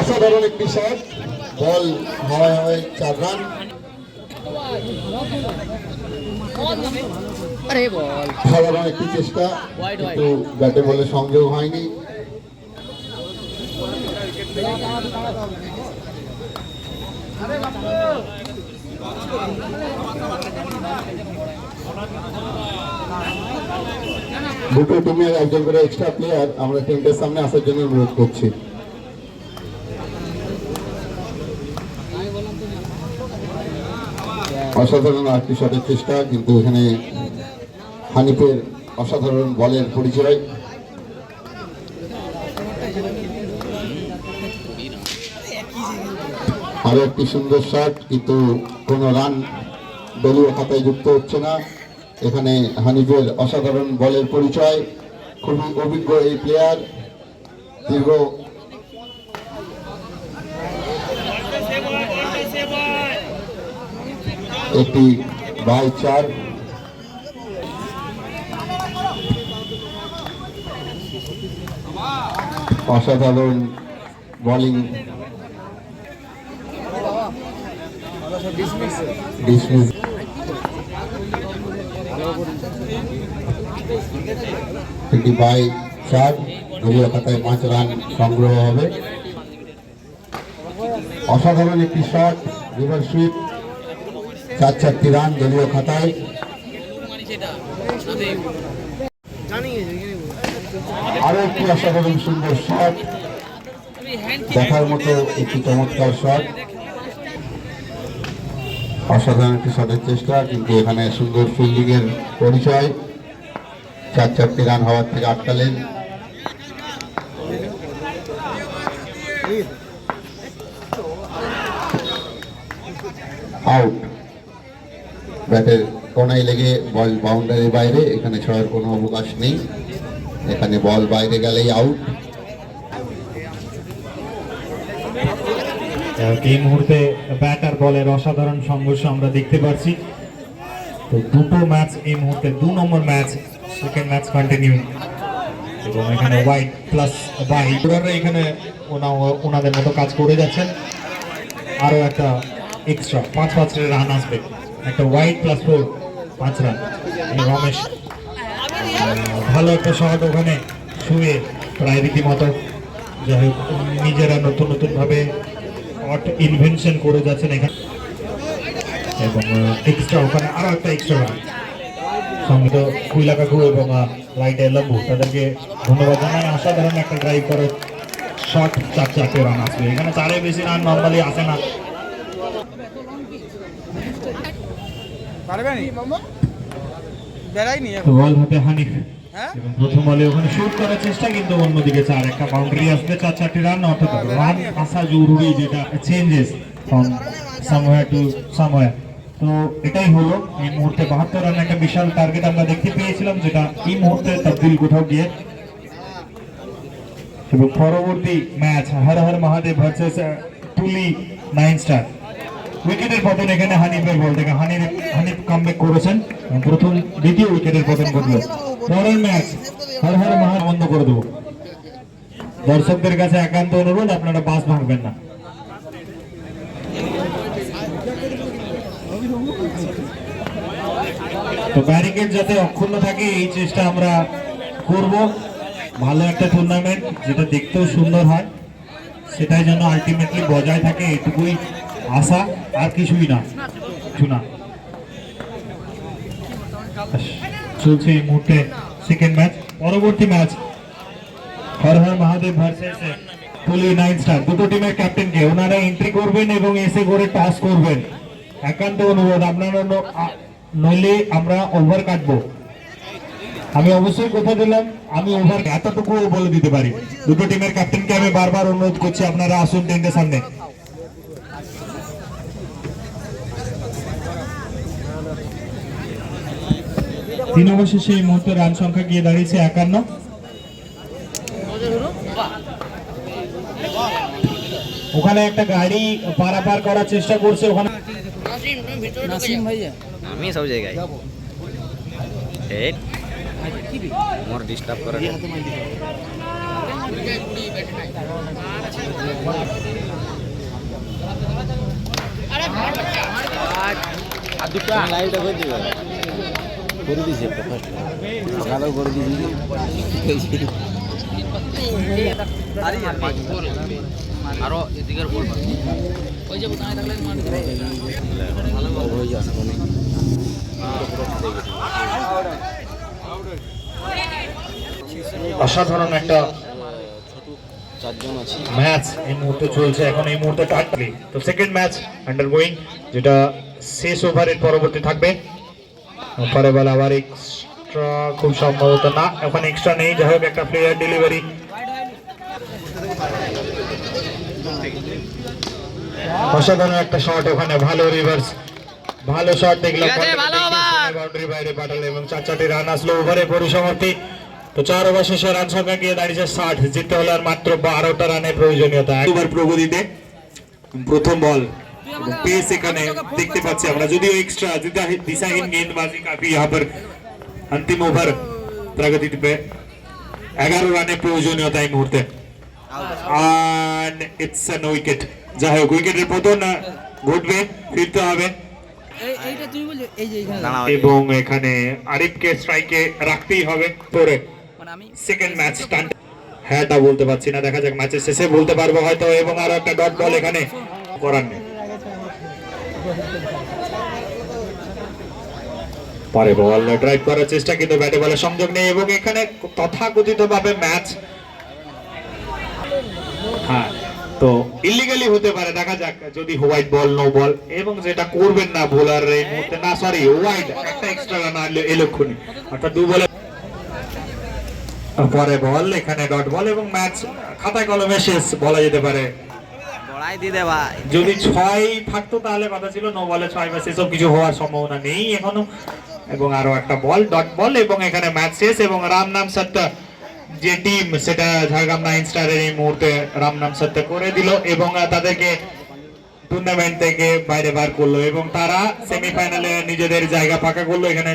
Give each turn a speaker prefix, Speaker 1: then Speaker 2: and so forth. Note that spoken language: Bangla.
Speaker 1: অসাধারণ একটি শট, বল হাওয়ায় হাওয়ায় 4 রান। সাধারণ একটি চেষ্টা, কিন্তু ব্যাটে বলে সংযোগ হয়নি। দুটো টিমের একজন করে এক্সট্রা প্লেয়ার আমরা টেন্টের সামনে আসার জন্য অনুরোধ করছি। অসাধারণ আরেকটি শটের চেষ্টা, কিন্তু এখানে হানিফের অসাধারণ বলের পরিচয়। আরো একটি সুন্দর শট, কিন্তু কোনো রান দলীয় খাতায় যুক্ত হচ্ছে না। এখানে হানিফের অসাধারণ বলের পরিচয়, খুবই অভিজ্ঞ এই প্লেয়ার, দীর্ঘ একটি বাই 4। অসাধারণ বোলিং, ডিসমিস। একটি বাই 4, দলীয় খাতায় 5 রান সংগ্রহ হবে। অসাধারণ একটি শট, রিভার সুইপ, 4 রান দলীয় খাতায়। আরো একটি অসাধারণ সুন্দর শট, দেখার মতো একটি চমৎকার শট। অসাধারণ একটি শটের চেষ্টা, কিন্তু এখানে সুন্দর ফিল্ডিং এর পরিচয়। 4 রান হওয়ার থেকে আটকালেন। আউট, ব্যাটের কোনায় লেগে বল বাউন্ডারির বাইরে, এখানে ছয়ের কোনো অবকাশ নেই। এখানে বল বাইরে গেলেই আউট।
Speaker 2: এই মুহূর্তে ব্যাট আর বলের অসাধারণ সংঘর্ষ আমরা দেখতে পাচ্ছি। তো দুটো ম্যাচ এই মুহূর্তে 2 নম্বর ম্যাচ, সেকেন্ড ম্যাচ কন্টিনিউ, এবং এখানে ওয়াইড প্লাস বাই এখানে ওনাদের মতো কাজ করে যাচ্ছেন। আরো একটা এক্সট্রা 5 রান আসবে, একটা ওয়াইড প্লাস 4, 5 রান। রমেশ ভালো একটা শট ওখানে শুয়ে প্রায় রীতিমতো, যাই হোক নিজেরা নতুন নতুন ভাবে ইনভেনশন করে যাচ্ছেন এখানে, এবং এক্সট্রা ওখানে আরো একটা এক্সট্রা রান। সঙ্গে তো কুইলা কাকু এবং লাইটে লম্বু, তাদেরকে ধন্যবাদ জানাই। অসাধারণ একটা ড্রাইভ করে শট, 4 রান আসবে এখানে। 4-এর বেশি রান নর্মালি আসে না। বল হাতে হানিফ, এবং প্রথম বলে ওখানে শুট করার চেষ্টা, কিন্তু অন্যদিকে 4 একটা বাউন্ডারি আসবে। 4 রান, অর্থাৎ রান আসা জরুরি, যেটা changes from somewhere to somewhere. তো এটাই হলো এই মুহূর্তে 72 রান, একটা বিশাল টার্গেট আমরা দেখতে পেয়েছিলাম, যেটা এই মুহূর্তে তবদিল কোথাও গিয়ে। এবং পরবর্তী ম্যাচ হর হর মহাদেব ভার্সেস তুলি 9 স্টার। উইকেটের পতন এখানে হানিফের বল থেকে, হানিফ কামব্যাক করেছেন, প্রথম দ্বিতীয় উইকেটের পতন ঘটলো। পরের ম্যাচ হর হর মহাদেব বন্ধ করে দেবো। দর্শকদের কাছে একান্ত অনুরোধ, আপনারা বাস ভাঙবেন না। তো ব্যারিকেড যাতে অক্ষুণ্ণ থাকে এই চেষ্টা আমরা করব। ভালো একটা টুর্নামেন্ট, যেটা দেখতেও সুন্দর হয়, সেটাই যেন আলটিমেটলি বজায় থাকে, এটুকুই আশা, আর কিছুই না। চলছে এই মুহূর্তে সেকেন্ড ম্যাচ। পরবর্তী ম্যাচ হর হর মহাদেব ভার্সেস তুলি 9 স্টার। দুটো টিমের ক্যাপ্টেনকে ওনারা এন্ট্রি করবেন এবং এসে করে টস করবেন। একান্ত অনুরোধ, আপনারা নইলে আমরা ওভার কাটবো। আমি অবশ্যই কথা দিলাম, আমি ওভার এতটুকু বলে দিতে পারি। দুটো টিমের ক্যাপ্টেনকে আমি বারবার অনুরোধ করছি, আপনারা আসুন টেন্টের সামনে। তিন অবশেষে এই মুহূর্তে রান সংখ্যা গিয়ে দাঁড়িয়েছে 51। ওখানে একটা গাড়ি পারাপার করার চেষ্টা করছে, ওখানে
Speaker 3: আমি সব জায়গায় মোর ডিস্টার্ব করে লাইভটা করে দিবে করে দিয়েছি একটা ফার্স্ট সকালেও করে দিয়েছি
Speaker 4: আরো এদিকের বল ওই যে বোতামে থাকলে
Speaker 3: ভালো হয়ে যাচ্ছে অনেক
Speaker 2: অসাধারণ একটা
Speaker 3: চারজন আছে
Speaker 2: ম্যাচ এই মুহূর্তে চলছে এখন এই মুহূর্তে টাটলি তো সেকেন্ড ম্যাচ আন্ডার গোয়িং যেটা শেষ ওভারের পরবর্তী থাকবে পরে বলে আবার এক্সট্রা খুব সম্ভবত না এখন এক্সট্রা নেই যাই হোক একটা প্লেয়ার ডেলিভারি অসাধারণ একটা শট ওখানে ভালো রিভার্স ভালো শট দেখলাম বাউন্ডারি বাইরে পাঠালো এবং 4-4টি রান আসলো ওভারে পরিসমাপ্তি তো 4 ওভার শেষে রান সংখ্যা গিয়ে দাঁড়িয়েছে 60 জিততে হলে আর মাত্র 12টা রানের প্রয়োজনীয়তা একবার প্রগতিতে প্রথম বল পেস এখানে দেখতে পাচ্ছি আমরা যদিও এক্সট্রা दिशाहीन गेंदबाजी काफी यहाँ पर अंतिम ओवर प्रगति पे 11 রানের প্রয়োজনীয়তা এই মুহূর্তে and it's an wicket যাই হোক উইকেটের পতন ঘটবে ফিরতে হবে
Speaker 4: এইটা তুমি বলছো এই যে এখানে
Speaker 2: এবং এখানে আরিফকে স্ট্রাইকে রাখতেই হবে পরে
Speaker 4: মানে আমি
Speaker 2: সেকেন্ড ম্যাচ স্টান্ট হ্যাঁটা বলতে পারছি না দেখা যাক ম্যাচের শেষে বলতে পারবো হয়তো এবং আরো একটা ডট বল এখানে করার নেই পরে বল ড্রাইভ করার চেষ্টা কিন্তু ব্যাটে বলে সংযোগ নেই এবং এখানে তথাকথিত ভাবে ম্যাচ হ্যাঁ তো ইলিগালি হতে পারে দেখা যাক যদি হোয়াইট বল নো বল এবং যেটা করবেন না বোলার এই মুহূর্তে না সরি হোয়াইট একটা এক্সট্রা রান এলক্ষণী অর্থাৎ 2 বলে পরে বল এখানে ডট বল এবং ম্যাচ খাতায় কলমে শেষ বলা যেতে পারে
Speaker 4: বড়াই দি দে ভাই
Speaker 2: যদি 6 থাকতো তাহলে কথা ছিল নো বলে 6 বা সেসব কিছু হওয়ার সম্ভাবনা নেই এখনো এবং আরো একটা বল ডট বল এবং এখানে ম্যাচ শেষ এবং রামনাম সত্তা যে টিম সেটা ঝাড়গ্রাম 9 স্টারের এই মুহূর্তে রামনাম সত্তা করে দিল এবং তাদেরকে টুর্নামেন্ট থেকে বাইরে বার করলো এবং তারা সেমিফাইনালে নিজেদের জায়গা ফাঁকা করলো এখানে